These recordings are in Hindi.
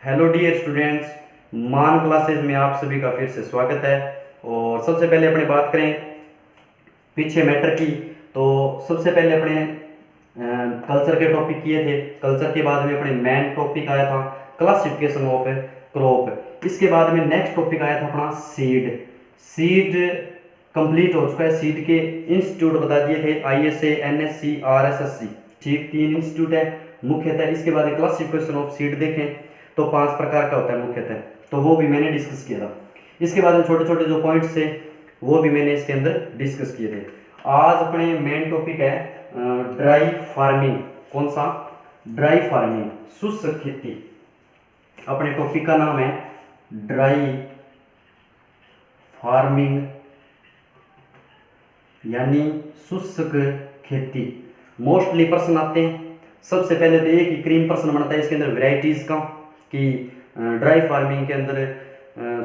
हेलो डियर स्टूडेंट्स, मान क्लासेज में आप सभी का फिर से स्वागत है। और सबसे पहले अपनी बात करें पीछे मैटर की, तो सबसे पहले अपने कल्चर के टॉपिक किए थे। कल्चर के बाद में अपने मेन टॉपिक आया था क्लासिफिकेशन ऑफ क्रॉप। इसके बाद में नेक्स्ट टॉपिक आया था अपना सीड। सीड कंप्लीट हो चुका है। सीड के इंस्टीट्यूट बता दिए थे, ISA, NSC, RSSC। ठीक, 3 इंस्टीट्यूट है मुख्यतः। इसके बाद क्लासिफिकेशन ऑफ सीड देखें तो 5 प्रकार का होता है मुख्यतः, तो वो भी मैंने डिस्कस किया था। इसके बाद में छोटे छोटे जो पॉइंट्स थे वो भी मैंने इसके अंदर डिस्कस किए थे। आज अपने मेन टॉपिक है ड्राई फार्मिंग। कौन सा? ड्राई फार्मिंग, शुष्क खेती। अपने टॉपिक का नाम है ड्राई फार्मिंग यानी शुष्क खेती। मोस्टली प्रश्न आते हैं। सबसे पहले तो एक ही क्रीम प्रश्न बनता है इसके अंदर वेराइटीज का, कि ड्राई फार्मिंग के अंदर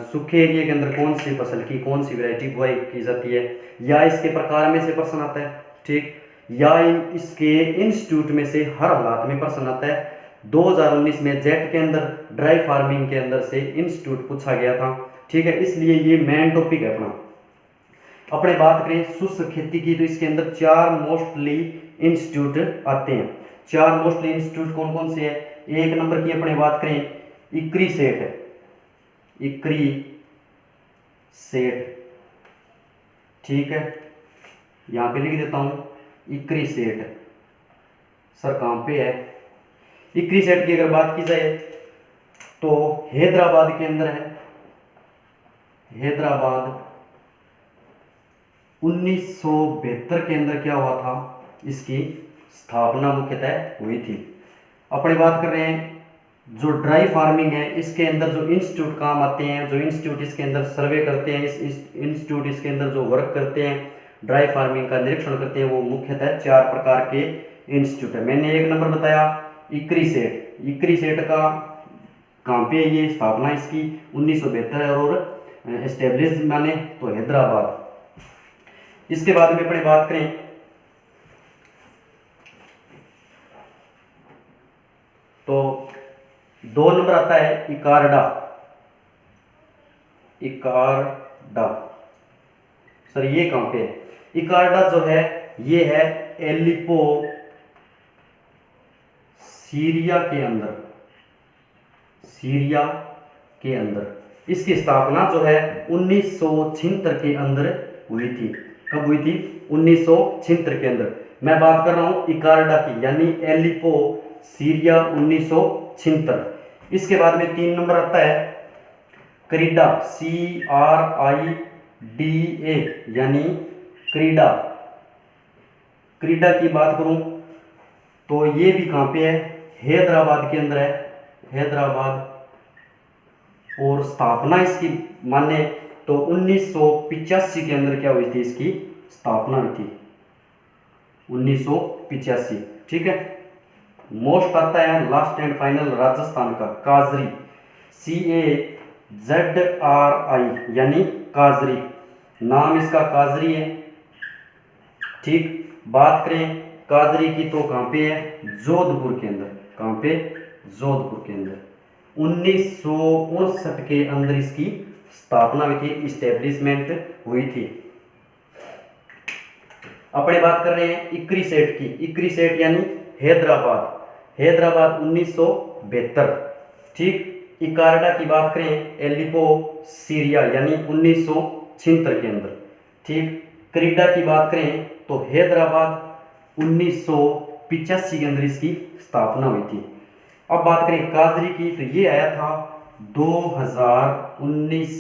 सूखे एरिया के अंदर कौन सी फसल की कौन सी वैरायटी बुआई की जाती है, या इसके प्रकार में से प्रश्न आता है। ठीक, या इसके इंस्टीट्यूट में से हर हालात में प्रश्न आता है। 2019 में जेट के अंदर ड्राई फार्मिंग के अंदर से इंस्टीट्यूट पूछा गया था। ठीक है, इसलिए ये मेन टॉपिक है अपना। अपने बात करें शुष्क खेती की, तो इसके अंदर 4 मोस्टली इंस्टीट्यूट आते हैं। 4 मोस्टली इंस्टीट्यूट कौन कौन से है? एक नंबर की अपने बात करें इक्री सेट है। इक्री सेट, ठीक है, यहां पे लिख देता हूं इक्री सेट। सर कहां पे है? इक्री सेट की अगर बात की जाए तो हैदराबाद के अंदर है। हैदराबाद 1972 के अंदर क्या हुआ था? इसकी स्थापना मुख्यतः हुई थी। अपनी बात कर रहे हैं जो ड्राई फार्मिंग है, इसके अंदर जो इंस्टीट्यूट काम आते हैं, जो इंस्टीट्यूट इसके अंदर सर्वे करते हैं, इस इंस्टीट्यूट इसके अंदर जो वर्क करते हैं, ड्राई फार्मिंग का निरीक्षण करते हैं, वो मुख्यतः 4 प्रकार के इंस्टीट्यूट है। मैंने एक नंबर बताया इक्री सेट। इक्री सेट का कहाँ पे है? ये स्थापना इसकी 1972 और एस्टेब्लिश माने तो हैदराबाद। इसके बाद में अपनी बात करें तो 2 नंबर आता है इकार्डा। इकार्डा, सर ये कहां पे है? इकार्डा जो है ये है एलिपो सीरिया के अंदर। सीरिया के अंदर इसकी स्थापना जो है 1976 के अंदर हुई थी। कब हुई थी? 1976 के अंदर। मैं बात कर रहा हूं इकार्डा की, यानी एलिपो सीरिया 1976। इसके बाद में 3 नंबर आता है क्रीडा, CRIDA, यानी क्रीडा। क्रीडा की बात करूं तो ये भी कहां पे है? हैदराबाद के अंदर है। हैदराबाद। और स्थापना इसकी माने तो 1985 के अंदर क्या हुई थी? इसकी स्थापना हुई थी 1985। ठीक है। मोस्ट आता है लास्ट एंड फाइनल राजस्थान का काजरी, CAZRI, यानी काजरी। नाम इसका काजरी है। ठीक, बात करें काजरी की तो कहां पे है? जोधपुर के अंदर। कहां पे? जोधपुर के अंदर। 1959 के अंदर इसकी स्थापना हुई थी, इस्टेब्लिशमेंट हुई थी। अपने बात कर रहे हैं इक्री सेट की। इक्री सेट यानी हैदराबाद। हैदराबाद 1972। ठीक, इकार्डा की बात करें एलिपो सीरिया, यानी 1976 के अंदर। ठीक, क्रीडा की बात करें तो हैदराबाद 1985 के अंदर इसकी स्थापना हुई थी। अब बात करें काजरी की, तो ये आया था 2019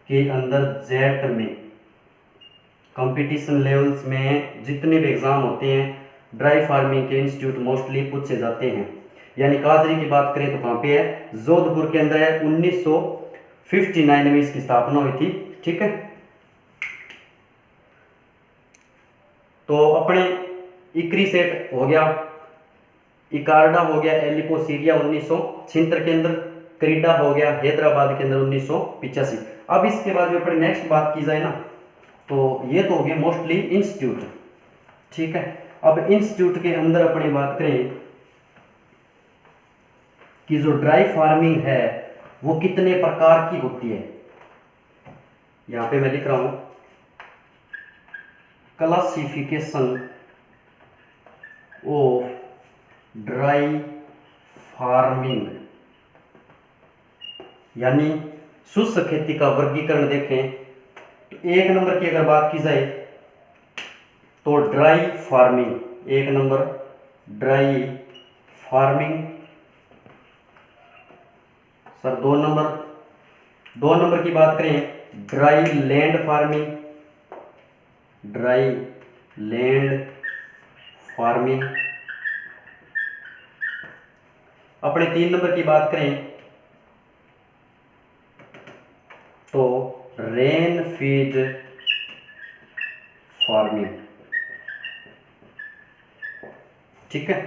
के अंदर जेट में। कंपटीशन लेवल्स में जितने भी एग्जाम होते हैं ड्राई फार्मिंग के इंस्टीट्यूट मोस्टली पूछे जाते हैं। यानी काजरी की बात करें तो कहां पे है? जोधपुर के अंदर है। 1959 में इसकी स्थापना हुई थी। ठीक है, तो अपने इक्री सेट हो गया, इकार्डा हो गया एलिपो सीरिया 1976 के अंदर, क्रीडा हो गया हैदराबाद के अंदर 1985। अब इसके बाद जो अपने नेक्स्ट बात की जाए ना, तो ये तो हो गया मोस्टली इंस्टीट्यूट। ठीक है, अब इंस्टीट्यूट के अंदर अपनी बात करें कि जो ड्राई फार्मिंग है वो कितने प्रकार की होती है। यहां पे मैं लिख रहा हूं क्लासिफिकेशन ऑफ ड्राई फार्मिंग, यानी शुष्क खेती का वर्गीकरण देखें तो एक नंबर की अगर बात की जाए तो ड्राई फार्मिंग, एक नंबर ड्राई फार्मिंग। सर दो नंबर की बात करें dry land farming, dry land farming. अपने 3 नंबर की बात करें तो रेन फीड फार्मिंग। ठीक है,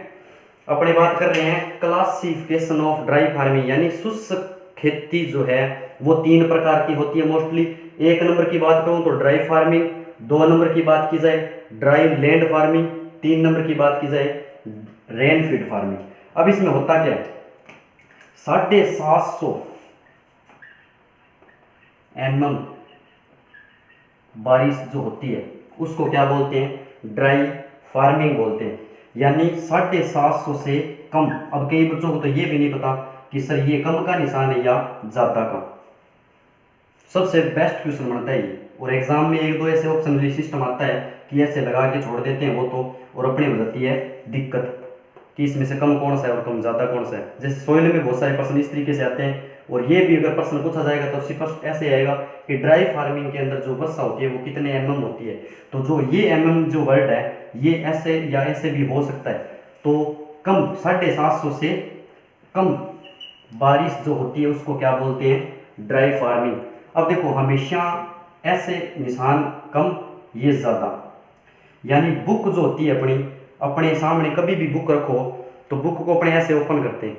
अपने बात कर रहे हैं क्लासिफिकेशन ऑफ ड्राई फार्मिंग, यानी शुष्क खेती जो है वो 3 प्रकार की होती है मोस्टली। एक नंबर की बात करूं तो ड्राई फार्मिंग, 2 नंबर की बात की जाए ड्राई लैंड फार्मिंग, 3 नंबर की बात की जाए रेन फीड फार्मिंग। अब इसमें होता क्या है, 750 mm बारिश जो होती है उसको क्या बोलते हैं, ड्राई फार्मिंग बोलते हैं, यानी 750 से कम। अब कई बच्चों को तो ये भी नहीं पता कि सर ये कम का निशान है या ज्यादा का। सबसे बेस्ट क्वेश्चन बनता है ये, और एग्जाम में 1-2 ऐसे ऑप्शन सिस्टम आता है कि ऐसे लगा के छोड़ देते हैं वो तो, और अपनी हो जाती है दिक्कत कि इसमें से कम कौन सा है और कम ज्यादा कौन सा है। जैसे सोइल में बहुत सारे प्रश्न इस तरीके से आते हैं, और ये भी अगर प्रश्न पूछा जाएगा तो स्पष्ट ऐसे आएगा कि ड्राई फार्मिंग के अंदर जो वर्षा होती है वो कितने mm होती है। तो जो ये mm जो वर्ड है ये ऐसे या ऐसे भी हो सकता है। तो कम 750 से कम बारिश जो होती है उसको क्या बोलते हैं, ड्राई फार्मिंग। अब देखो हमेशा ऐसे निशान कम ये ज्यादा, यानी बुक जो होती है अपने सामने कभी भी बुक रखो तो बुक को अपने ऐसे ओपन करते हैं,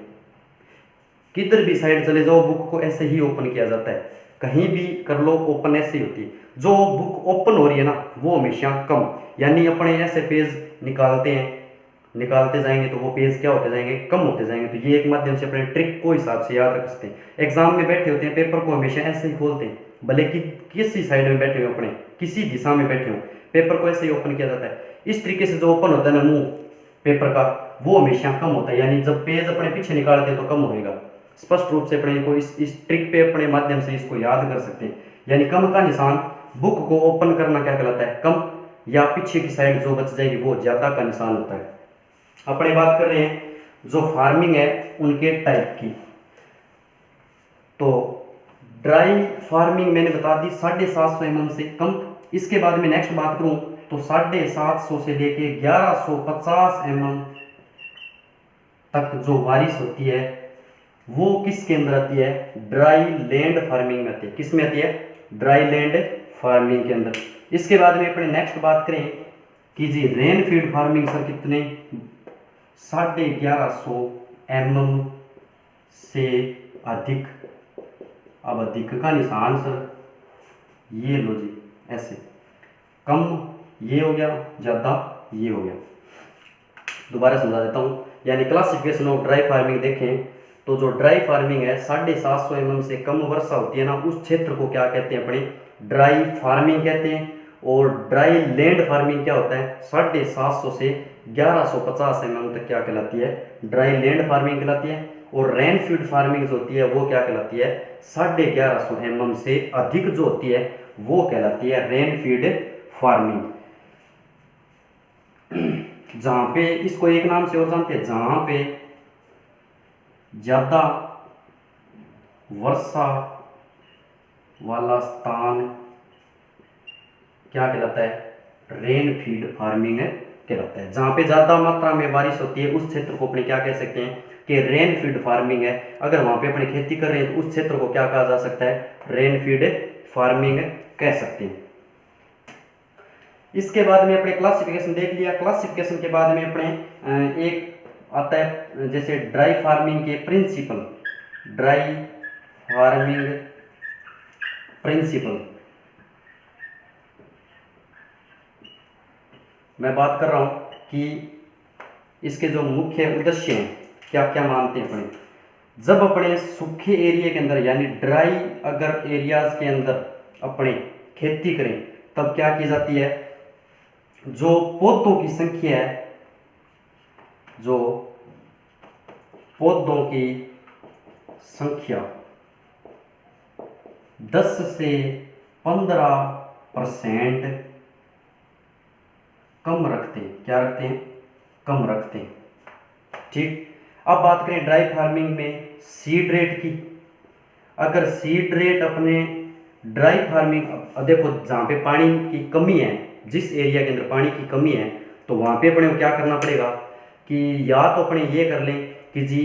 किधर भी साइड चले जाओ बुक को ऐसे ही ओपन किया जाता है, कहीं भी कर लो ओपन ऐसे ही होती है। जो बुक ओपन हो रही है ना वो हमेशा कम, यानी अपने ऐसे पेज निकालते जाएंगे तो वो पेज क्या होते जाएंगे, कम होते जाएंगे। तो ये एक माध्यम से अपने ट्रिक को हिसाब से याद रख सकते हैं। एग्जाम में बैठे होते हैं पेपर को हमेशा ऐसे ही खोलते हैं, भले कि किसी साइड में बैठे हो, अपने किसी दिशा में बैठे हो, पेपर को ऐसे ही ओपन किया जाता है। इस तरीके से जो ओपन होता है ना मुंह पेपर का वो हमेशा कम होता है, यानी जब पेज अपने पीछे निकालते हैं तो कम होएगा। स्पष्ट रूप से अपने को इस ट्रिक पे अपने माध्यम से इसको याद कर सकते हैं। यानी कम का निशान बुक को ओपन करना क्या कहलाता है, कम, या पीछे की साइड जो बच जाएगी वो ज्यादा का निशान होता है। अपने बात कर रहे हैं जो फार्मिंग है उनके टाइप की, तो ड्राई फार्मिंग मैंने बता दी 750 mm से कम। इसके बाद में नेक्स्ट बात करूं तो 750 से लेके 1150 mm तक जो बारिश होती है वो किसके अंदर आती है, ड्राई लैंड फार्मिंग में आती है। किस में आती है, ड्राई लैंड फार्मिंग के अंदर। इसके बाद में अपने नेक्स्ट बात करें कि जी रेन फीड फार्मिंग सर कितने, 1150 mm से अधिक। अब अधिक का निशान सर ये लो जी ऐसे, कम ये हो गया, ज्यादा ये हो गया। दोबारा समझा देता हूँ, यानी क्लासिफिकेशन ऑफ ड्राई फार्मिंग देखें तो जो ड्राई फार्मिंग है 750 mm से कम वर्षा होती है ना उस क्षेत्र को क्या कहते हैं, अपने ड्राई फार्मिंग कहते हैं। और ड्राई लैंड फार्मिंग क्या होता है, 750 से 1150 mm तक क्या कहलाती है, ड्राई लैंड फार्मिंग कहलाती है। और रेन फीड फार्मिंग जो होती है वो क्या कहलाती है, 1150 mm से अधिक जो होती है वो कहलाती है रेन फीड फार्मिंग। जहां पे इसको एक नाम से और जानते हैं, जहां पे ज्यादा वर्षा वाला स्थान क्या कहलाता है, रेन फीड फार्मिंग कहलाता है। जहां पे ज्यादा मात्रा में बारिश होती है उस क्षेत्र को अपने क्या कह सकते हैं कि रेन फीड फार्मिंग है। अगर वहां पे अपने खेती कर रहे हैं तो उस क्षेत्र को क्या कहा जा सकता है, रेन फीड फार्मिंग कह सकते हैं। इसके बाद में अपने क्लासिफिकेशन देख लिया। क्लासिफिकेशन के बाद में अपने एक आता है जैसे ड्राई फार्मिंग के प्रिंसिपल, ड्राई फार्मिंग प्रिंसिपल। मैं बात कर रहा हूं कि इसके जो मुख्य उद्देश्य हैं क्या क्या मानते हैं अपने। जब अपने सूखे एरिया के अंदर यानी ड्राई अगर एरियाज के अंदर अपने खेती करें तब क्या की जाती है, जो पौधों की संख्या है, जो पौधों की संख्या 10 से 15% कम रखते हैं। क्या रखते हैं? कम रखते हैं। ठीक। अब बात करें ड्राई फार्मिंग में सीड रेट की। अगर सीड रेट अपने ड्राई फार्मिंग, देखो जहाँ पे पानी की कमी है, जिस एरिया के अंदर पानी की कमी है, तो वहाँ पे अपने को क्या करना पड़ेगा कि या तो अपने ये कर लें कि जी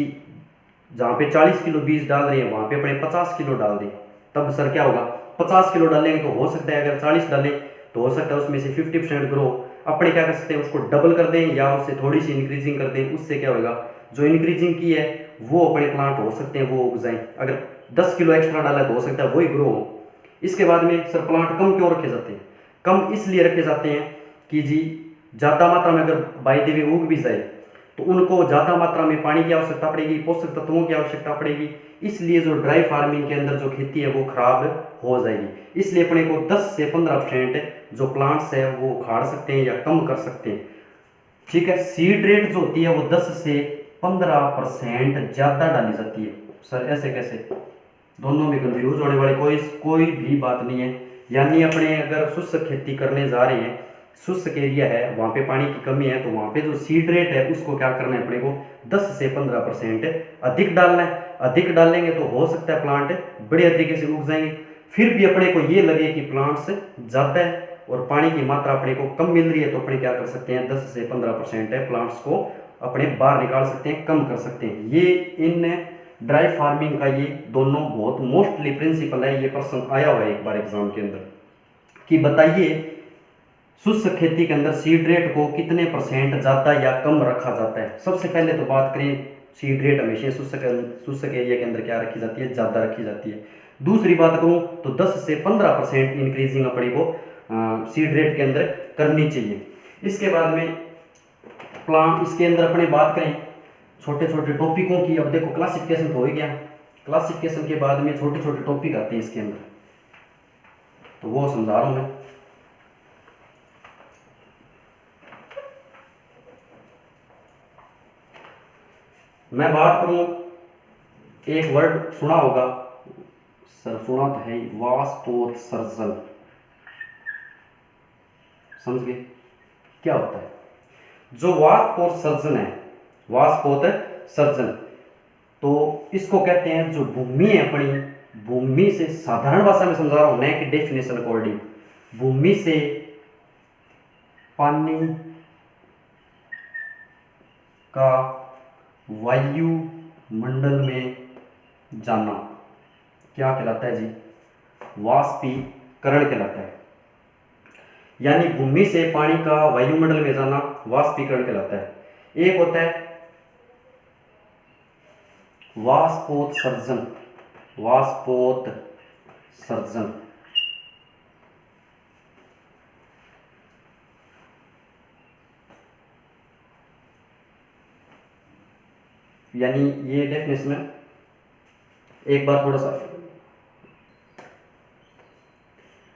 जहाँ पे 40 किलो बीज डाल रहे हैं वहाँ पे अपने 50 किलो डाल दें। तब सर क्या होगा, 50 किलो डालेंगे तो हो सकता है, अगर 40 डालें तो हो सकता है उसमें से 50% ग्रो। अपने क्या कर सकते हैं, उसको डबल कर दें या उससे थोड़ी सी इंक्रीजिंग कर दें। उससे क्या होगा, जो इंक्रीजिंग की है वो अपने प्लांट हो सकते हैं वो उग जाएं। अगर 10 किलो एक्स्ट्रा डाला तो हो सकता है वही ग्रो हो। इसके बाद में सर प्लांट कम क्यों रखे जाते हैं? कम इसलिए रखे जाते हैं कि जी ज़्यादा मात्रा में अगर बाय द वे उग भी जाए तो उनको ज़्यादा मात्रा में पानी की आवश्यकता पड़ेगी, पोषक तत्वों की आवश्यकता पड़ेगी। इसलिए जो ड्राई फार्मिंग के अंदर जो खेती है वो खराब हो जाएगी। इसलिए अपने को 10 से 15% जो प्लांट्स है वो उखाड़ सकते हैं या कम कर सकते हैं। ठीक है। सीड रेट जो होती है वो 10 से 15% ज़्यादा डाली जाती है। सर ऐसे कैसे? दोनों में कंफ्यूज होने वाली कोई भी बात नहीं है। यानी अपने अगर शुष्क खेती करने जा रहे हैं, शुष्क एरिया है, वहाँ पे पानी की कमी है, तो वहाँ पे जो सीड रेट है उसको क्या करना है, अपने को 10 से 15% अधिक डालना है। अधिक डालेंगे तो हो सकता है प्लांट बढ़िया तरीके से उग जाएंगे। फिर भी अपने को ये लगे कि प्लांट्स ज़्यादा है और पानी की मात्रा अपने को कम मिल रही है, तो अपने क्या कर सकते हैं, 10 से 15% है प्लांट्स को अपने बाहर निकाल सकते हैं, कम कर सकते हैं। ये इन ड्राई फार्मिंग का ये दोनों बहुत मोस्टली प्रिंसिपल है। ये प्रश्न आया हुआ है एक बार एग्जाम के अंदर कि बताइए शुष्क खेती के अंदर सीड रेट को कितने % ज़्यादा या कम रखा जाता है। सबसे पहले तो बात करें, सीड रेट हमेशा शुष्क एरिया के अंदर क्या रखी जाती है, ज़्यादा रखी जाती है। दूसरी बात करूं तो 10 से 15% इंक्रीजिंग अपने को सीड रेट के अंदर करनी चाहिए। इसके बाद में प्लांट, इसके अंदर अपने बात करें छोटे छोटे टॉपिकों की। अब देखो क्लासिफिकेशन तो हो ही गया, क्लासिफिकेशन के बाद में छोटे छोटे टॉपिक आते हैं इसके अंदर, तो वो समझा रहा हूं मैं। बात करूं, एक वर्ड सुना होगा, सर सुना तो है, वाष्पोत्सर्जन। समझ गए क्या होता है? जो वाष्पोत्सर्जन है, वाष्पोत्सर्जन, तो इसको कहते हैं जो भूमि है अपनी, भूमि से, साधारण भाषा में समझा रहा हूं मैं कि डेफिनेशन अकॉर्डिंग, भूमि से पानी का वायुमंडल में जाना क्या कहलाता है जी? वाष्पीकरण कहलाता है। यानी भूमि से पानी का वायुमंडल में जाना वाष्पीकरण कहलाता है। एक होता है वाष्पोत्सर्जन, वाष्पोत्सर्जन यानी ये डेफिनेशन है, एक बार थोड़ा सा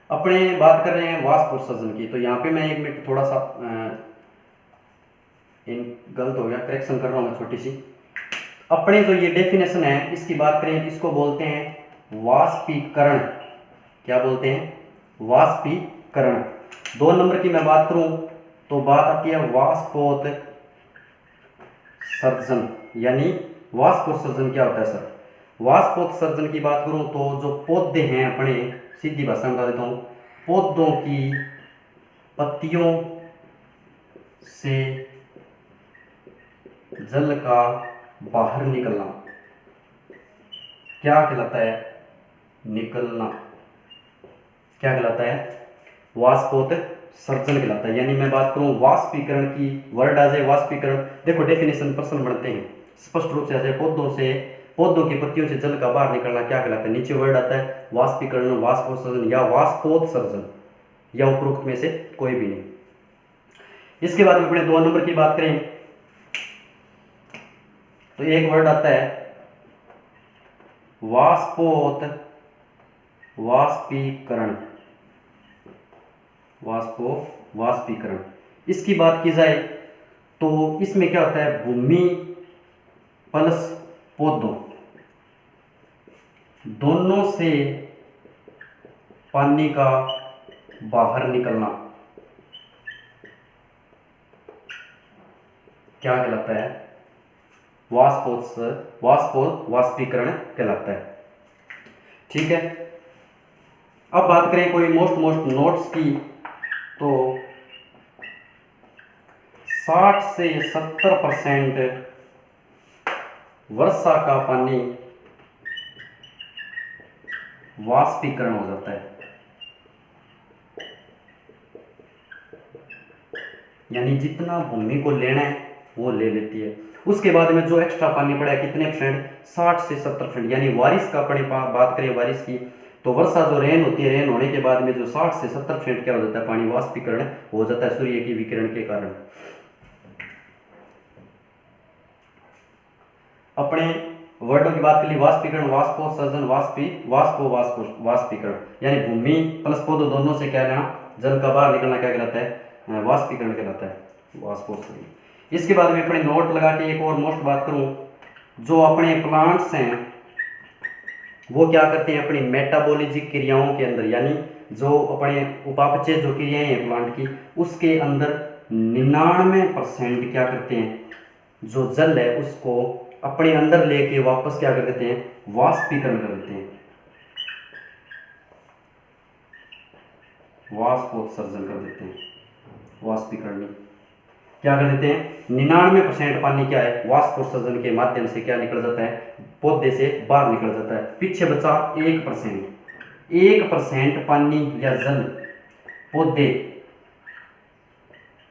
अपने बात कर रहे हैं वाष्पोत्सर्जन की, तो यहाँ पे मैं 1 मिनट थोड़ा सा गलत हो गया, करेक्शन कर रहा हूँ मैं छोटी सी। अपने जो ये डेफिनेशन है इसकी बात करें, इसको बोलते हैं वाष्पीकरण। क्या बोलते हैं? वाष्पीकरण। 2 नंबर की मैं बात करूं तो बात आती है वाष्पोत्सर्जन। यानी वाष्पोत्सर्जन क्या होता है सर? वाष्पोत्सर्जन की बात करूं तो जो पौधे हैं अपने, सीधी भाषा में बता देता हूं, पौधों की पत्तियों से जल का बाहर निकलना क्या कहलाता है? निकलना क्या कहलाता है? वाष्पोत्सर्जन कहलाता है। यानी मैं बात करूं वाष्पीकरण की, वर्ड आ जाए वाष्पीकरण, देखो डेफिनेशन प्रश्न बनते हैं स्पष्ट रूप से आ जाए, पौधों की पत्तियों से जल का बाहर निकलना क्या कहलाता है? नीचे वर्ड आता है वाष्पीकरण, वाष्पोत्सर्जन या वाष्पोत्सर्जन, या उपरोक्त में से कोई भी नहीं। इसके बाद में अपने 2 नंबर की बात करें तो एक वर्ड आता है वाष्पोत वाष्पीकरण, वाष्पीकरण। इसकी बात की जाए तो इसमें क्या होता है, भूमि प्लस पौधों दोनों से पानी का बाहर निकलना क्या कहलाता है, वाष्पीकरण कहलाता है। ठीक है, अब बात करें कोई मोस्ट नोट्स की, तो 60 से 70% वर्षा का पानी वाष्पीकरण हो जाता है, यानी जितना भूमि को लेना है वो ले लेती है। उसके बाद में जो एक्स्ट्रा पानी पड़ा है कितने परसेंट, 60 से 70%। यानी बारिश का अपने बात करें बारिश की, तो वर्षा जो रेन होती है, रेन होने के बाद में जो 60 से 70% क्या हो जाता है, पानी वाष्पीकरण हो जाता है सूर्य की विकिरण के कारण। अपने वर्डों की बात कर ली, वाष्पीकरण, वाष्पोत्सर्जन, वाष्पीकरण, यानी भूमि प्लस पौधों दोनों से क्या लेना, जल का बाहर निकलना क्या कहलाता है, वाष्पीकरण कहलाता है, वाष्पोत्सर्जन। इसके बाद में अपने नोट लगा के एक और मोस्ट बात करूं, जो अपने प्लांट्स हैं वो क्या करते हैं, अपनी मेटाबॉलिजिक क्रियाओं के अंदर, यानी जो अपने उपापचय जो क्रियाएं हैं प्लांट की, उसके अंदर 99% क्या करते हैं, जो जल है उसको अपने अंदर लेके वापस क्या कर देते हैं, वाष्पीकरण कर देते हैं, वाष्पोत्सर्जन कर देते हैं। वाष्पीकरण क्या कर देते हैं, 99% पानी क्या है, वाष्पोत्सर्जन के माध्यम से क्या निकल जाता है, पौधे से बाहर निकल जाता है। पीछे बचा 1% पानी या जल पौधे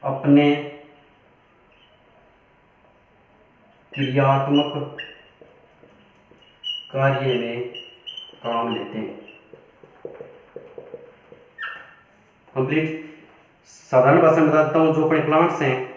अपने क्रियात्मक कार्य में काम लेते हैं। कंप्लीट साधारण भाषा में बता देता हूँ, जो अपने प्लांट्स हैं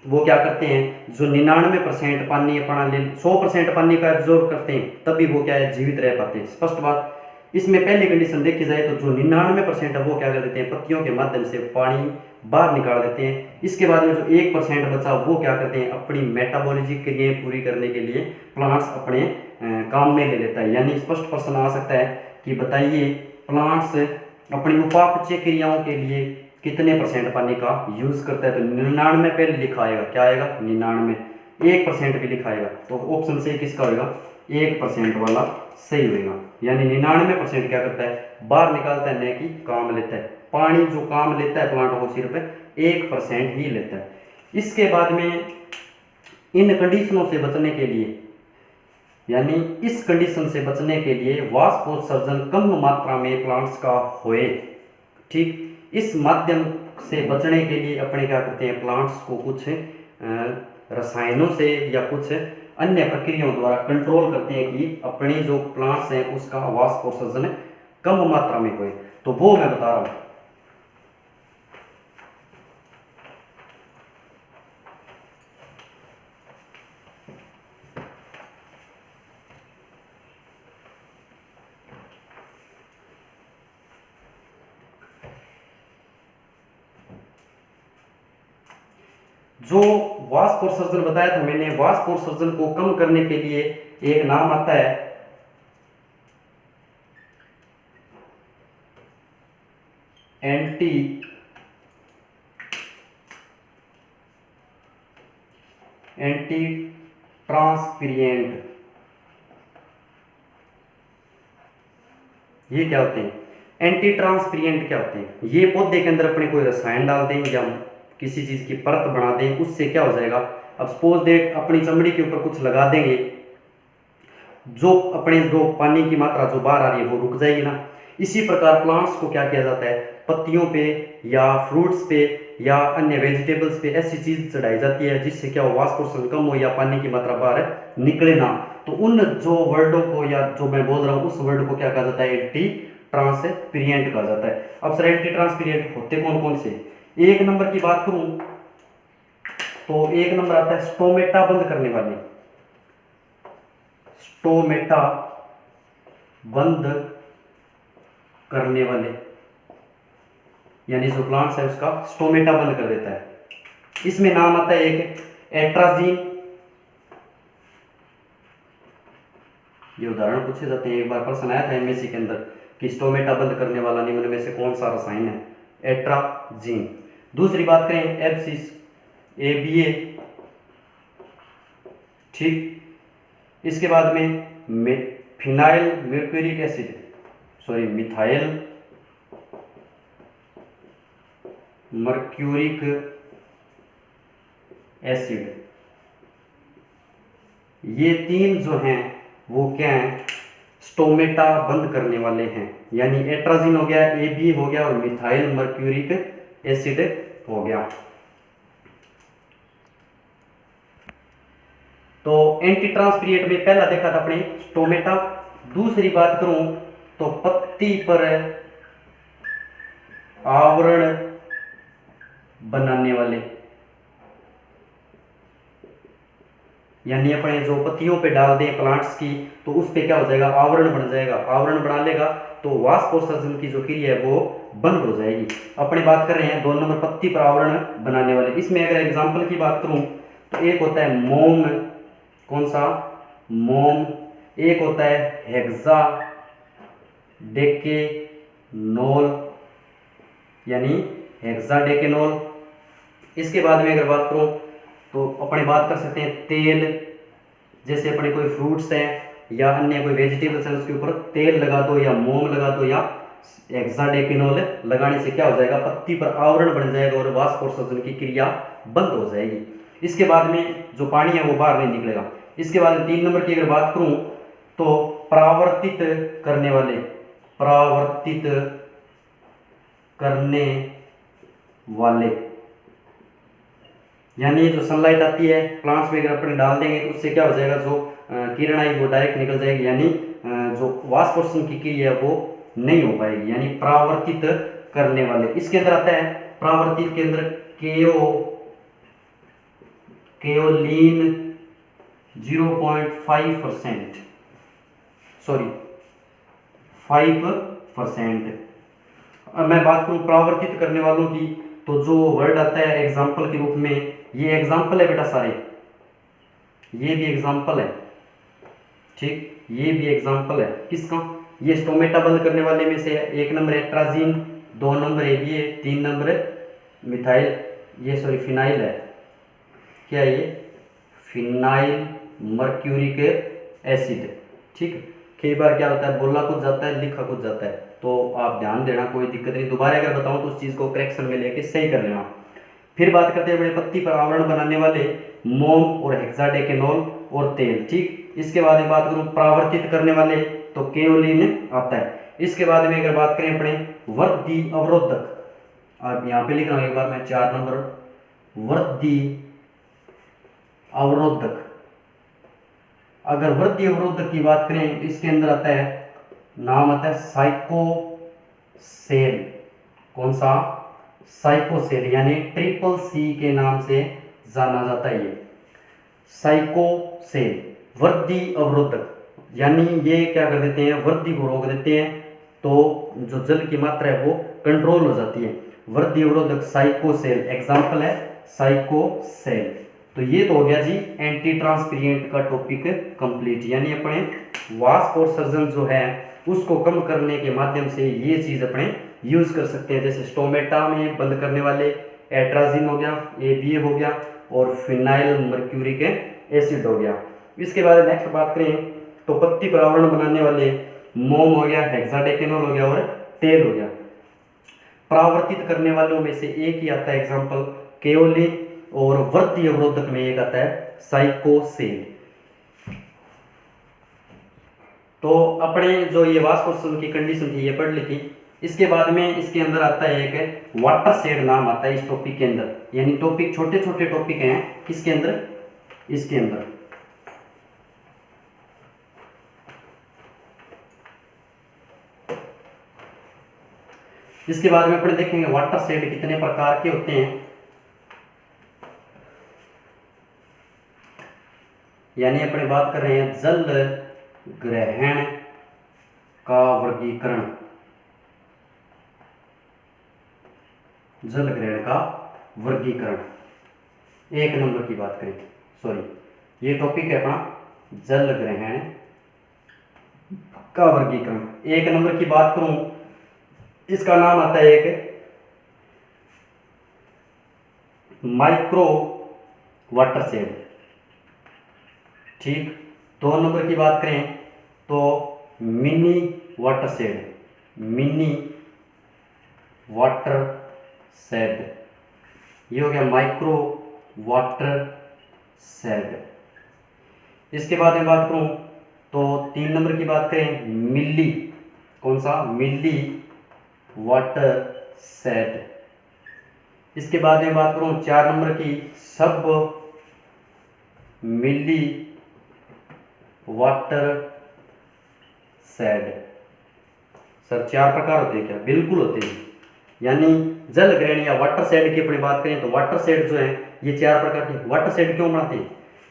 वो क्या करते हैं, जो 99% पानी अपना 100% पानी का एब्जॉर्ब करते हैं, तभी वो क्या है, जीवित रह पाते हैं। स्पष्ट बात। इसमें पहली कंडीशन देखी जाए तो जो 99% है वो क्या कर देते हैं, पत्तियों के माध्यम से पानी बाहर निकाल देते हैं। इसके बाद में जो 1% बचा वो क्या करते हैं, अपनी मेटाबॉलिजिक क्रियाएं पूरी करने के लिए प्लांट्स अपने काम में ले लेता है। यानी स्पष्ट प्रश्न आ सकता है कि बताइए प्लांट्स अपनी उपापचय क्रियाओं के लिए कितने परसेंट पानी का यूज करता है, तो 99 पहले लिखा आएगा, क्या आएगा 99, 1% भी लिखा आएगा, तो ऑप्शन से किसका होगा, 1% वाला सही होगा। यानी 99% क्या करता है, बाहर निकालता है, न कि काम लेता है। पानी जो काम लेता है प्लांट वो सिर्फ 1% ही लेता है। इसके बाद में इन कंडीशनों से बचने के लिए, यानी इस कंडीशन से बचने के लिए वाष्पोत्सर्जन कम मात्रा में प्लांट्स का होए, ठीक, इस माध्यम से बचने के लिए अपने क्या करते हैं, प्लांट्स को कुछ रसायनों से या कुछ अन्य प्रक्रियाओं द्वारा कंट्रोल करते हैं कि अपने जो प्लांट्स हैं उसका वाष्पोत्सर्जन कम मात्रा में होए। तो वो मैं बता रहा हूँ। जो वाष्पोत्सर्जन बताया था मैंने, वाष्पोत्सर्जन को कम करने के लिए एक नाम आता है एंटी ट्रांसपिरेंट। ये क्या होते हैं, एंटी ट्रांसपिरेंट क्या होते हैं, ये पौधे के अंदर अपने कोई रसायन डाल दें या किसी चीज की परत बना दें, उससे क्या हो जाएगा, अब सपोज दैट अपनी चमड़ी के ऊपर कुछ लगा देंगे, जो अपने जो पानी की मात्रा जो बाहर आ रही है वो रुक जाएगी ना। इसी प्रकार प्लांट्स को क्या किया जाता है, पत्तियों पे या फ्रूट्स पे या अन्य वेजिटेबल्स पे ऐसी चीज चढ़ाई जाती है जिससे क्या हो, वाष्पोत्सर्जन कम हो या पानी की मात्रा बाहर निकले ना। तो उन जो वर्डों को या जो मैं बोल रहा हूँ उस वर्ड को क्या कहा जाता है, एंटी ट्रांसपिरेंट कहा जाता है। अब सर एंटी ट्रांसपिरेंट होते कौन कौन से, एक नंबर की बात करूं तो एक नंबर आता है स्टोमेटा बंद करने वाले, स्टोमेटा बंद करने वाले, यानी जो प्लांट्स है उसका स्टोमेटा बंद कर देता है। इसमें नाम आता है एक एट्राजीन। ये उदाहरण पूछे जाते हैं, एक बार प्रश्न आया था एमएससी के अंदर कि स्टोमेटा बंद करने वाला निम्न में से कौन सा रसायन है, एट्राजीन। दूसरी बात करें एब्सिस, एबीए, ठीक। इसके बाद में phenyl mercuric acid, sorry methyl mercuric acid, ये तीन जो हैं वो क्या हैं, स्टोमेटा बंद करने वाले हैं। यानी एट्राजीन हो गया, एबी हो गया और मिथाइल मर्क्यूरिक एसिड हो गया। तो एंटी ट्रांस पीरियड में पहला देखा था अपने स्टोमेटा। दूसरी बात करूं तो पत्ती पर आवरण बनाने वाले, यानी अपने जो पत्तियों पे डाल दें प्लांट्स की तो उस पे क्या हो जाएगा, आवरण बन जाएगा। आवरण बना लेगा तो वाष्पोत्सर्जन की जो क्रिया है वो बंद हो जाएगी। अपने बात कर रहे हैं 2 नंबर पत्ती पर आवरण बनाने वाले। इसमें अगर एग्जांपल की बात करूं तो एक होता है मोम, कौन सा, मोम। एक होता है हेक्सा डेकेनोल, यानी हेक्साडेकेनोल। इसके बाद में अगर बात करूं तो अपने बात कर सकते हैं तेल, जैसे अपने कोई फ्रूट्स हैं या अन्य कोई वेजिटेबल्स हैं उसके ऊपर तेल लगा दो या मोम लगा दो या हेक्साडेकेनोल लगाने से क्या हो जाएगा, पत्ती पर आवरण बन जाएगा और वाष्पोत्सर्जन की क्रिया बंद हो जाएगी। इसके बाद में जो पानी है वो बाहर नहीं निकलेगा। इसके बाद 3 नंबर की अगर बात करूं तो परावर्तित करने वाले, परावर्तित करने वाले, यानी जो सनलाइट आती है प्लांट्स में अगर अपने डाल देंगे तो उससे क्या हो जाएगा, जो किरण आई वो डायरेक्ट निकल जाएगी, यानी जो वाष्पोत्सर्जन की क्रिया है वो नहीं हो पाएगी, यानी परावर्तित करने वाले। इसके अंदर आता है परावर्तित के अंदर केओलिन 0.5%, सॉरी 5%। अब मैं बात करूं परावर्तित करने वालों की तो जो वर्ड आता है एग्जाम्पल के रूप में, ये एग्जाम्पल है बेटा सारे, ये भी एग्जाम्पल है, ठीक, ये भी एग्जाम्पल है किसका, ये स्टोमेटा बंद करने वाले में से 1 number atrazine, 2 number ABA, 3 number methyl, ये सॉरी फिनाइल है, क्या ये फिनाइल मर्क्यूरिक एसिड, ठीक। कई बार क्या होता है बोला कुछ जाता है लिखा कुछ जाता है, तो आप ध्यान देना, कोई दिक्कत नहीं, दोबारा अगर बताऊं तो उस चीज़ को करेक्शन में लेके सही कर लेना। फिर बात करते हैं बड़े पत्ती पर आवरण बनाने वाले मोम और हेक्साडेकेनोल और तेल, ठीक। इसके बाद में बात करूं परावर्तित करने वाले तो केओलिन आता है। इसके बाद में अगर बात करें अपने वृद्धि अवरोधक, आप यहाँ पे लिख रहा हूं एक बार मैं 4 नंबर वृद्धि अवरोधक। अगर वृद्धि अवरोधक की बात करें तो इसके अंदर आता है, नाम आता है साइकोसेल, कौन सा, साइकोसेल, यानी ट्रिपल सी के नाम से जाना जाता है। ये साइकोसेल वृद्धि अवरोधक, यानी ये क्या कर देते हैं, वृद्धि को रोक देते हैं, तो जो जल की मात्रा है वो कंट्रोल हो जाती है। वृद्धि अवरोधक साइकोसेल, एग्जाम्पल है साइकोसेल। तो ये तो हो गया जी एंटी ट्रांसपीरेंट का टॉपिक कंप्लीट, यानी अपने वाष्पोत्सर्जन जो है उसको कम करने के माध्यम से ये चीज अपने यूज कर सकते हैं। जैसे स्टोमेटा में बंद करने वाले एट्राजीन हो गया, एबीए हो गया और फिनाइल मर्क्यूरिक एसिड हो गया। इसके बाद नेक्स्ट बात करें तो पत्ती पर आवरण बनाने वाले मोम हो गया, हेक्साडेकेनोल हो गया और तेल हो गया। परावर्तित करने वालों में से एक ही आता है एग्जाम्पल केओलिन, और वृद्धि अवरोधक में एक आता है साइकोसेल। तो अपने जो ये वाष्पोत्सर्जन की कंडीशन थी ये पढ़ ली थी। इसके बाद में इसके अंदर आता है एक वाटर शेड नाम आता है इस टॉपिक के अंदर, यानी टॉपिक छोटे छोटे टॉपिक हैं किसके अंदर, इसके अंदर। इसके बाद में अपने देखेंगे वाटर शेड कितने प्रकार के होते हैं, यानी अपने बात कर रहे हैं जल ग्रहण का वर्गीकरण, जल ग्रहण का वर्गीकरण। एक नंबर की बात करें, सॉरी ये टॉपिक है अपना जल ग्रहण का वर्गीकरण। एक नंबर की बात करूं, इसका नाम आता है एक माइक्रो वाटरशेड। ठीक, दो नंबर की बात करें तो mini watershed, mini water shade, ये हो गया माइक्रो वाटर शेड। इसके बाद में बात करूं तो 3 नंबर की बात करें मिली, कौन सा, मिली वाटर शेड। इसके बाद में बात करूं 4 नंबर की सब मिली वाटर शेड। सर 4 प्रकार होते हैं क्या? बिल्कुल होते हैं। यानी जल ग्रहण या वाटर शेड की अपनी बात करें तो वाटर शेड जो है ये 4 प्रकार के। वाटर शेड क्यों बनाते हैं?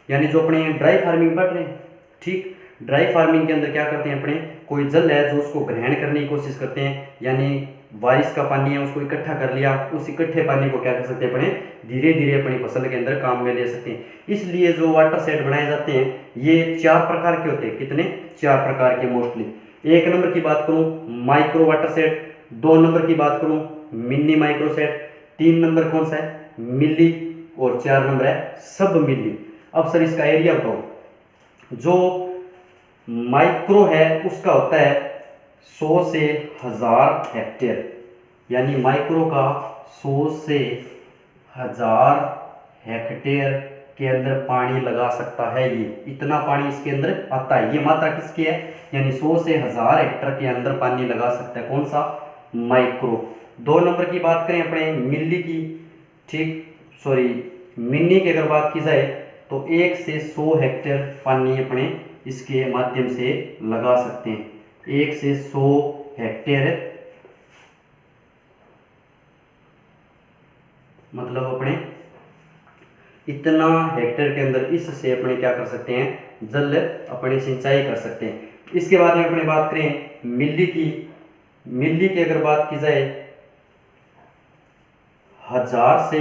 यानी जो अपने ड्राई फार्मिंग पढ़ रहे हैं, ठीक, ड्राई फार्मिंग के अंदर क्या करते हैं अपने, कोई जल है जो उसको ग्रहण करने की कोशिश करते हैं, यानी बारिश का पानी है उसको इकट्ठा कर लिया, उस इकट्ठे पानी को क्या कर सकते हैं अपने धीरे धीरे अपनी फसल के अंदर काम में ले सकते हैं। इसलिए जो वाटर शेड बनाए जाते हैं ये 4 प्रकार के होते हैं। कितने? 4 प्रकार के मोस्टली। एक नंबर की बात करूं माइक्रो वाटर शेड, 2 नंबर की बात करूं मिनी माइक्रो शेड, 3 नंबर कौन सा है, मिली, और 4 नंबर है सब मिली। अब सर इसका एरिया बताओ। जो माइक्रो है उसका होता है 100 से 1000 हेक्टेयर, यानी माइक्रो का 100 से 1000 हेक्टेयर के अंदर पानी लगा सकता है। ये इतना पानी इसके अंदर आता है। ये मात्रा किसकी है? यानी 100 से 1000 हेक्टेयर के अंदर पानी लगा सकता है। कौन सा? माइक्रो। 2 नंबर की बात करें अपने मिली की, ठीक, सॉरी मिनी की अगर बात की जाए तो 1 से 100 हेक्टेयर पानी अपने इसके माध्यम से लगा सकते हैं। 1 से 100 हेक्टेयर मतलब अपने इतना हेक्टेयर के अंदर इससे अपने क्या कर सकते हैं, जल अपने सिंचाई कर सकते हैं। इसके बाद में अपने बात करें मिली की, मिली की अगर बात की जाए 1000 से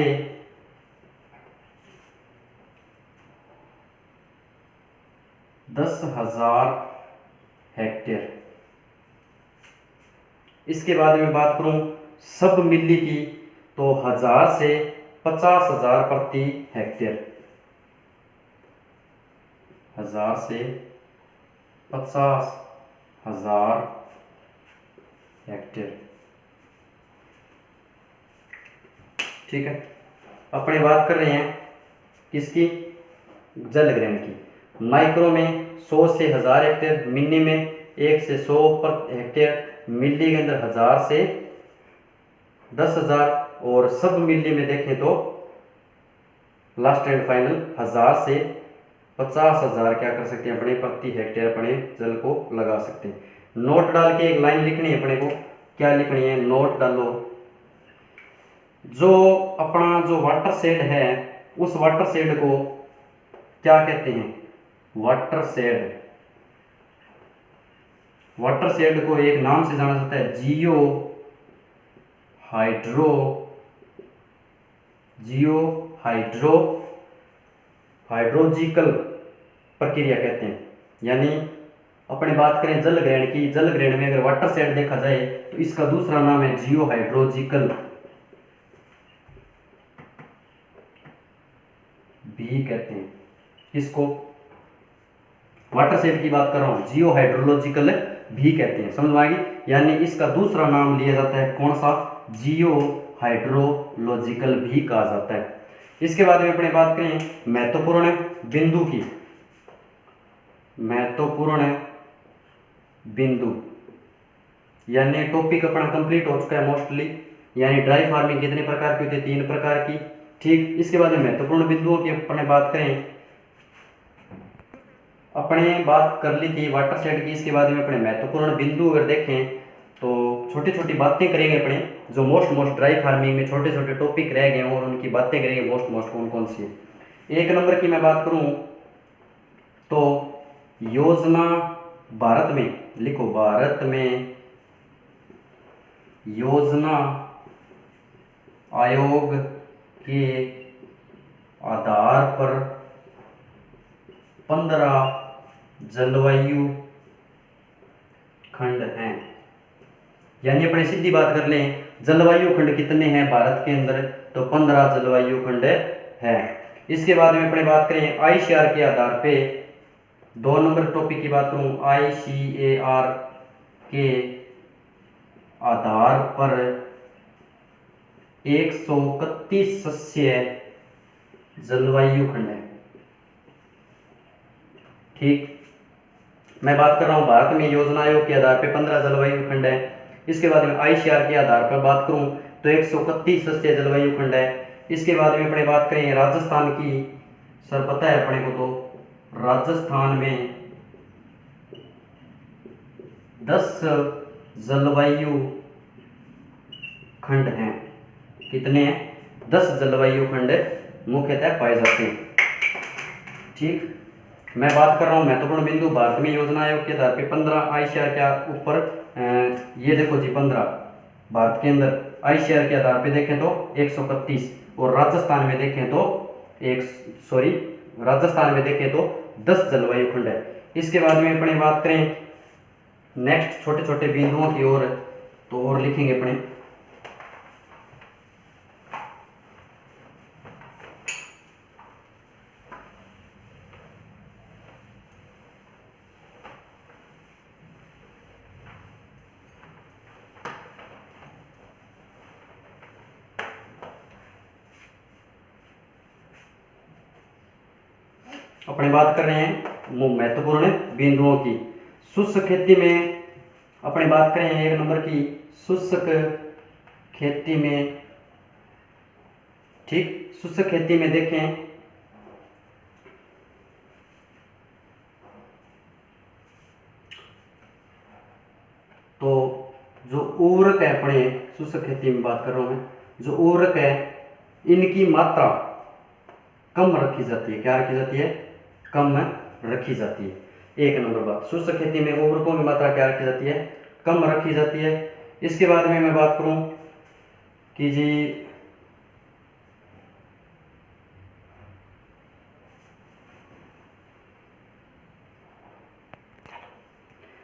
10,000 हेक्टेयर। इसके बाद में बात करूं सब मिली की तो 1000 से 50,000 प्रति हेक्टेयर, 1000 से 50,000 हेक्टेयर। ठीक है, अपने बात कर रहे हैं किसकी, जल ग्रहण की। माइक्रो में 100 से 1000 हेक्टेयर, मिनी में 1 से 100 पर हेक्टेयर, मिली के अंदर 1000 से 10,000, और सब मिली में देखें तो लास्ट एंड फाइनल 1000 से 50,000 क्या कर सकते हैं अपने प्रति हेक्टेयर अपने जल को लगा सकते हैं। नोट डाल के एक लाइन लिखनी है अपने को। क्या लिखनी है? नोट डालो। जो अपना जो वाटर शेड है उस वाटर शेड को क्या कहते हैं? Water shade. वाटर शेड को एक नाम से जाना जाता है जियो हाइड्रोलॉजिकल प्रक्रिया कहते हैं। यानी अपने बात करें जल ग्रहण की, जल ग्रहण में अगर वाटर शेड देखा जाए तो इसका दूसरा नाम है जियो हाइड्रोलॉजिकल भी कहते हैं। इसको वाटर शेड की बात कर रहा हूं, जियो हाइड्रोलॉजिकल भी कहते हैं। समझ में आ गई? यानी इसका दूसरा नाम लिया जाता है कौन सा? जियो हाइड्रोलॉजिकल भी कहा जाता है। इसके बाद में अपने बात करें महत्वपूर्ण बिंदु की, महत्वपूर्ण बिंदु, यानी टॉपिक अपना कंप्लीट हो चुका है मोस्टली। यानी ड्राई फार्मिंग कितने प्रकार की होती है? 3 प्रकार की। ठीक, इसके बाद में महत्वपूर्ण बिंदुओं की अपने बात करें, अपने बात कर ली थी वाटर शेड की। इसके बाद में अपने महत्वपूर्ण बिंदु अगर देखें तो छोटी छोटी बातें करेंगे अपने, जो मोस्ट ड्राई फार्मिंग में छोटे छोटे टॉपिक रह गए और उनकी बातें करेंगे मोस्ट कौन कौन सी है। 1 नंबर की मैं बात करूं तो योजना भारत में, लिखो भारत में योजना आयोग के आधार पर 15 जलवायु खंड हैं। यानी अपने सीधी बात कर लें, जलवायु खंड कितने हैं भारत के अंदर, तो 15 जलवायु खंड है। इसके बाद में अपने बात करें आईसीआर के आधार पे, 2 नंबर टॉपिक की बात करूं, आईसीएआर के आधार पर 131 सदस्यीय जलवायु खंड है। ठीक, मैं बात कर रहा हूं भारत में योजना आयोग के आधार पे 15 जलवायु खंड है। इसके बाद में आईसीआर के आधार पर बात करूं तो 131 सदस्यीय जलवायु खंड है। इसके बाद में अपने बात करें राजस्थान की, सर पता है अपने को, तो राजस्थान में 10 जलवायु खंड हैं। कितने हैं? 10 जलवायु खंड मुख्यतः पाए जाते हैं। ठीक, मैं बात कर रहा हूँ महत्वपूर्ण बिंदु, भारत में योजना आयोग के आधार पे 15 आईसीआर के ऊपर, ये देखो जी 15 भारत के अंदर आईसीआर के आधार पे देखें तो 131, और राजस्थान में देखें तो राजस्थान में देखें तो 10 जलवायु खंड है। इसके बाद में अपने बात करें नेक्स्ट छोटे छोटे बिंदुओं की ओर, तो और लिखेंगे अपने, अपने बात कर रहे हैं महत्वपूर्ण बिंदुओं की। शुष्क खेती में अपने बात करें 1 नंबर की, शुष्क खेती में, ठीक, शुष्क खेती में देखें तो जो उर्वरक है, अपने शुष्क खेती में बात कर रहा हूं मैं, जो उर्वरक है इनकी मात्रा कम रखी जाती है। क्या रखी जाती है? कम रखी जाती है। 1 नंबर बात, शुष्क खेती में उर्वरकों की मात्रा क्या रखी जाती है? कम रखी जाती है। इसके बाद में मैं बात करूं कि जी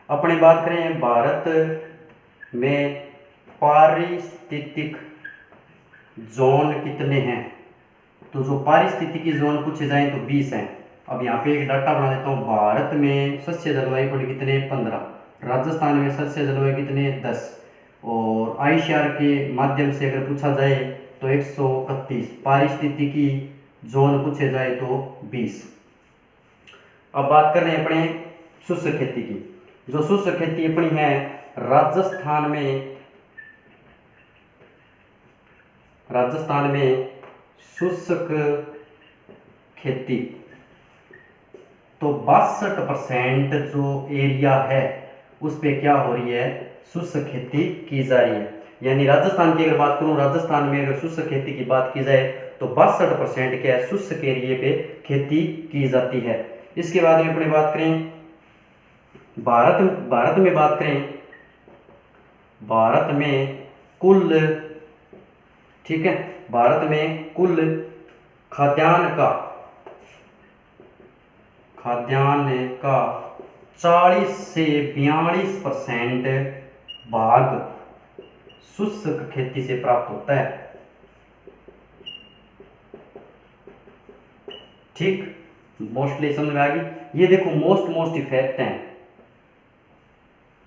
अपने बात करें भारत में पारिस्थितिक जोन कितने हैं, तो जो पारिस्थितिकी जोन पूछे जाएं तो 20 हैं। अब यहाँ पे एक डाटा बना देता हूँ, भारत में सदस्य जलवायु खंड कितने? 15, राजस्थान में सदस्य जलवायु कितने? 10, और आईसीआर के माध्यम से अगर पूछा जाए तो 131, पारिस्थितिकी जोन पूछे जाए तो 20। अब बात कर रहे हैं अपने शुष्क खेती की। जो शुष्क खेती अपनी है राजस्थान में शुष्क खेती, तो 62% जो एरिया है उस पे क्या हो रही है? शुष्क खेती की जा रही है। यानी राजस्थान की अगर बात करूं, राजस्थान में अगर शुष्क खेती की बात की जाए तो 62% क्या है? शुष्क एरिया पे खेती की जाती है। इसके बाद में अपने बात करें भारत में बात करें, भारत में कुल, ठीक है, भारत में कुल खाद्यान्न का 40 से 42% भाग शुष्क खेती से प्राप्त होता है। ठीक, मोस्टली समझ में आ गई। ये देखो मोस्ट इफेक्ट हैं,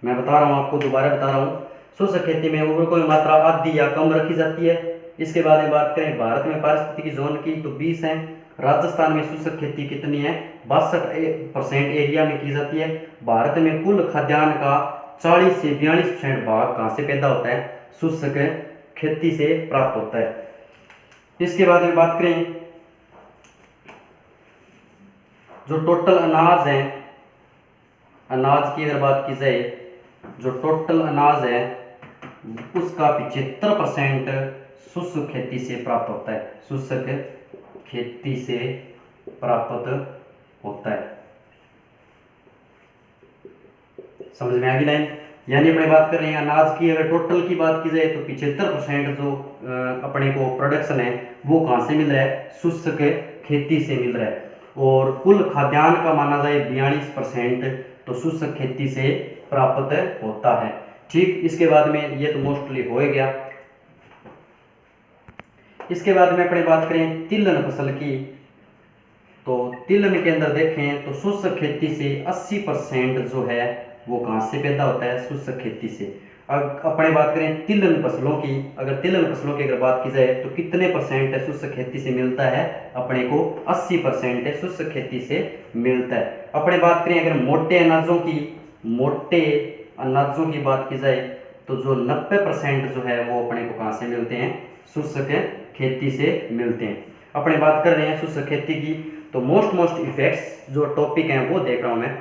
मैं बता रहा हूं आपको, दोबारा बता रहा हूं। शुष्क खेती में उर्वरकों की मात्रा आधी या कम रखी जाती है। इसके बाद में बात करें भारत में पारिस्थितिकी जोन की तो 20 है। राजस्थान में शुष्क खेती कितनी है? 62% एरिया में की जाती है। भारत में कुल खाद्यान्न का 40 से 42% भाग कहाँ से पैदा होता है? शुष्क खेती से प्राप्त होता है। इसके बाद में बात करें जो टोटल अनाज है, अनाज की अगर बात की जाए, जो टोटल अनाज है उसका 75% शुष्क खेती से प्राप्त होता है। शुष्क खेती से प्राप्त होता है। समझ में आ गई लाइन। यानी अपने बात कर रहे हैं अनाज की, अगर टोटल की बात की जाए तो 75% जो अपने को प्रोडक्शन है वो कहाँ से मिल रहा है, शुष्क खेती से मिल रहा है। और कुल खाद्यान्न का माना जाए 42% तो शुष्क खेती से प्राप्त होता है। ठीक, इसके बाद में ये तो मोस्टली हो गया। इसके बाद में अपने बात करें तिलहन फसल की, तो तिलहन के अंदर देखें तो शुष्क खेती से 80% जो है वो कहाँ से पैदा होता है, शुष्क खेती से। अब अपने बात करें तिलहन फसलों की, अगर तिलहन फसलों की अगर बात की जाए तो कितने परसेंट शुष्क खेती से मिलता है, अपने को 80% शुष्क खेती से मिलता है। अपने बात करें अगर मोटे अनाजों की बात की जाए तो जो 90% जो है वो अपने को कहाँ से मिलते हैं, शुष्क खेती से मिलते हैं। अपने बात कर रहे हैं शुष्क खेती की, तो मोस्ट इफेक्ट्स जो टॉपिक हैं वो देख रहा हूं मैं।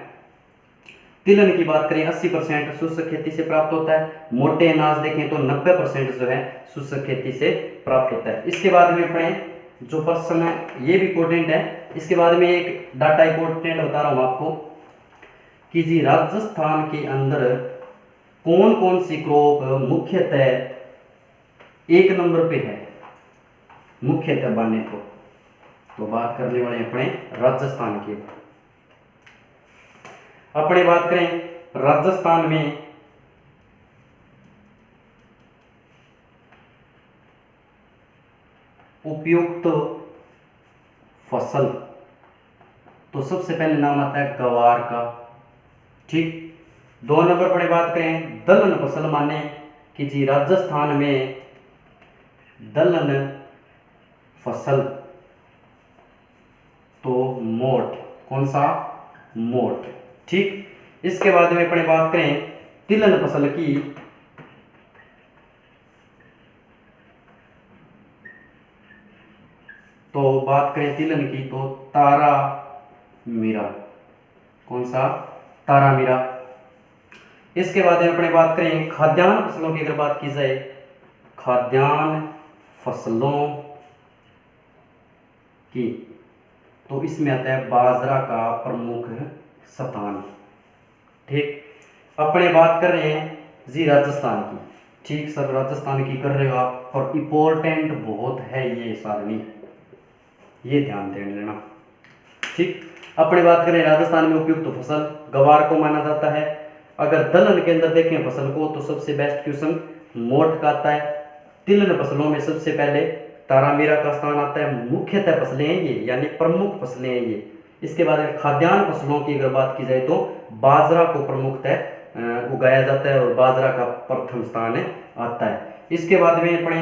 तिलहन की बात करें 80% शुष्क खेती से प्राप्त होता है। मोटे अनाज देखें तो 90% जो है शुष्क खेती से प्राप्त होता है। इसके बाद में अपने जो प्रश्न है ये भी इंपॉर्टेंट है। इसके बाद में एक डाटा इंपॉर्टेंट बता रहा हूं आपको कि जी राजस्थान के अंदर कौन कौन सी क्रॉप मुख्यतः 1 नंबर पे है, मुख्यतः बाने को। तो बात करने वाले अपने राजस्थान की। अपने बात करें राजस्थान में उपयुक्त फसल, तो सबसे पहले नाम आता है गवार का। ठीक, 2 नंबर पर बात करें दलहन फसल, माने कि जी राजस्थान में दलहन फसल, तो मोठ, कौन सा, मोठ। ठीक, इसके बाद में अपने बात करें तिलहन फसल की, तो बात करें तिलहन की तो तारा मीरा, कौन सा, तारा मीरा। इसके बाद में अपने बात करें खाद्यान्न फसलों की, अगर बात की जाए खाद्यान्न फसलों की, तो इसमें आता है बाजरा का प्रमुख स्थान। ठीक, अपने बात कर रहे हैं जी राजस्थान की। ठीक सर, राजस्थान की कर रहे हो आप, और इम्पोर्टेंट बहुत है ये सारणी, ये ध्यान दे लेना। ठीक, अपने बात करें राजस्थान में उपयुक्त फसल गवार को माना जाता है। अगर दलहन के अंदर देखें फसल को तो सबसे बेस्ट क्वेश्चन मोठ का आता है। तिलहन फसलों में सबसे पहले तारामीरा का स्थान आता है। मुख्यतः फसलें हैं ये, यानी प्रमुख फसलें हैं ये। इसके बाद खाद्यान्न फसलों की अगर बात की जाए तो बाजरा को प्रमुखतः उगाया जाता है और बाजरा का प्रथम स्थान आता है। इसके बाद में अपने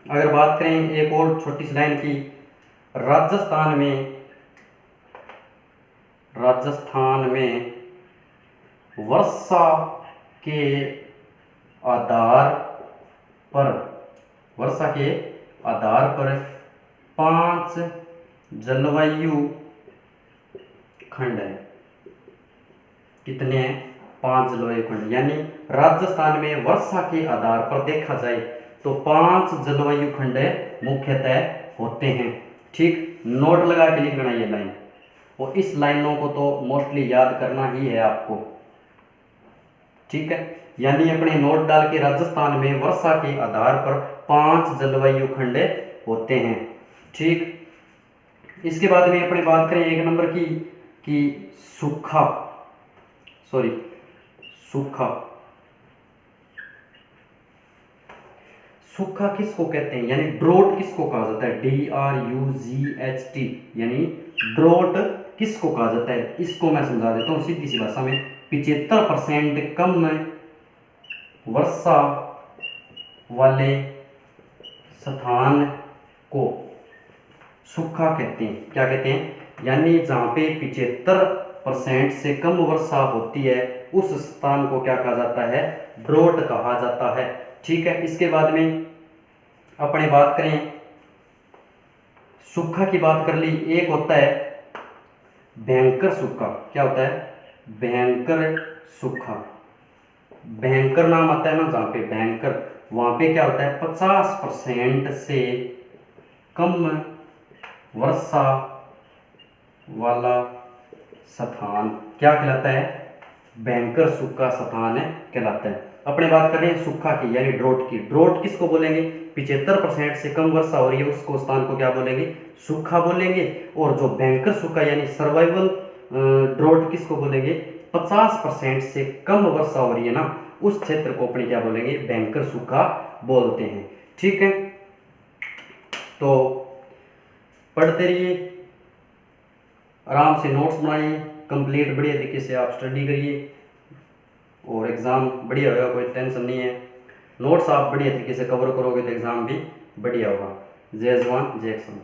अगर बात करें एक और छोटी सी लाइन की, राजस्थान में वर्षा के आधार पर 5 जलवायु खंड है। कितने हैं, 5 जलवायु खंड। यानी राजस्थान में वर्षा के आधार पर देखा जाए तो 5 जलवायु खंड मुख्यतः होते हैं। ठीक, नोट लगा के लिख लेना ये लाइन, और इस लाइनों को तो मोस्टली याद करना ही है आपको। ठीक है, यानी अपने नोट डाल के राजस्थान में वर्षा के आधार पर 5 जलवायु खंड होते हैं। ठीक, इसके बाद में अपने बात करें 1 नंबर की कि सूखा किसको कहते हैं, यानी ड्रोट किसको कहा जाता है, DRUGHT, यानी ड्रोट किसको कहा जाता है। इसको मैं समझा देता हूँ सीधी सी भाषा में। 75% कम वर्षा वाले स्थान को सूखा कहते हैं। क्या कहते हैं, यानी जहाँ पे 75% से कम वर्षा होती है उस स्थान को क्या कहा जाता है, ड्रोट कहा जाता है। ठीक है, इसके बाद में अपने बात करें सूखा की बात कर ली। एक होता है भयंकर सूखा। क्या होता है, भयंकर सूखा। भयंकर नाम आता है ना जहाँ पे भयंकर, वहां पे क्या होता है 50% से कम वर्षा वाला स्थान क्या कहलाता है, भयंकर सूखा स्थान है कहलाता है। अपने बात कर रहे हैं सूखा की यानी ड्रोट की। ड्रोट किसको बोलेंगे? 75% से कम वर्षा हो रही है उसको स्थान को क्या बोलेंगे? सूखा बोलेंगे। और जो भयंकर सूखा यानी सर्वाइवल ड्रोट किसको बोलेंगे? 50% से कम वर्षा हो रही है ना उस क्षेत्र को अपने क्या बोलेंगे? भयंकर सूखा बोलते हैं। ठीक है, तो पढ़ते रहिए, आराम से नोट्स बनाइए, कंप्लीट बढ़िया तरीके से आप स्टडी करिए और एग्ज़ाम बढ़िया होगा, कोई टेंशन नहीं है। नोट्स आप बढ़िया तरीके से कवर करोगे तो एग्ज़ाम भी बढ़िया होगा। जय जवान जय किसान।